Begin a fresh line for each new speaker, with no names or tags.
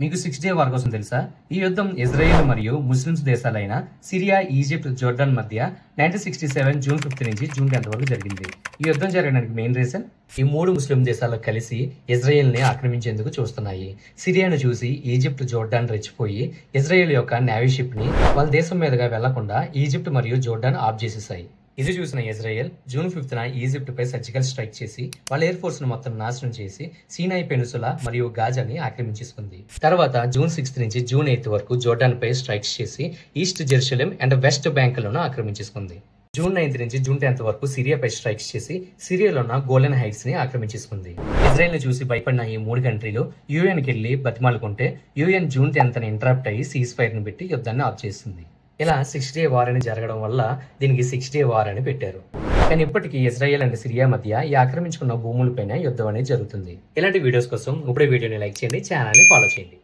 మీకు 6 day war కోసం తెలుసా? ఈ యుద్ధం ఇజ్రాయెల్ మరియు ముస్లిమ్స్ దేశాలైన సిరియా, ఈజిప్ట్, జోర్డాన్ మధ్య 1967 జూన్ 5 నుంచి జూన్ 10 వరకు జరిగింది. ఈ యుద్ధం జరగడానికి మెయిన్ రీజన్ ఈ మూడు ముస్లిం దేశాలు కలిసి ఇజ్రాయెల్ ని ఆక్రమించేందుకు చూస్తున్నాయి. సిరియాను చూసి ఈజిప్ట్, జోర్డాన్ రెచ్చిపోయి ఇజ్రాయెల్ యొక్క నేవీ షిప్ ని వాళ్ళ దేశం మీదుగా వెళ్లకుండా ఈజిప్ట్ మరియు జోర్డాన్ ఆఫ్ చేసేసాయి. ఇది చూసిన ఇజ్రాయెల్ జూన్ 5న ఈజిప్ట్ పై సర్జికల్ స్ట్రైక్ చేసి వాళ్ళ ఎయిర్ ఫోర్స్ ను మొత్తం నాశనం చేసి సీనాయి పెనుసులా మరియు గాజాని ఆక్రమించేసుకుంది. తర్వాత జూన్ 6 నుంచి జూన్ 8 వరకు జోర్డాన్ పై స్ట్రైక్స్ చేసి ఈస్ట్ జెరూసలేం అండ్ వెస్ట్ బ్యాంకులను ఆక్రమించేసుకుంది. జూన్ 9 నుంచి జూన్ 10 వరకు సిరియాపై స్ట్రైక్స్ చేసి సిరియాలో ఉన్న గోలెన్ హైట్స్ ని ఆక్రమించేసుకుంది. ఇజ్రాయెల్ ని చూసి భయపడిన ఈ మూడు కంట్రీలు యూఎన్ కి వెళ్లి బతిమాలుకుంటే యూఎన్ జూన్ 10న ఇంటరప్ట్ అయ్యి సీజ్ ఫైర్ ని పెట్టి యుద్ధాన్ని ఆఫ్ చేసింది. ఇలా 6 డే వార్ అని జరగడం వల్ల దీనికి 6 డే వార్ అని పెట్టారు. కానీ ఇప్పటికీ ఇజ్రాయెల్ అండ్ సిరియా మధ్య ఈ ఆక్రమించుకున్న భూములపైన యుద్ధం అనేది జరుగుతుంది. ఇలాంటి వీడియోస్ కోసం ఇప్పుడే వీడియోని లైక్ చేయండి, ఛానల్ ని ఫాలో చేయండి.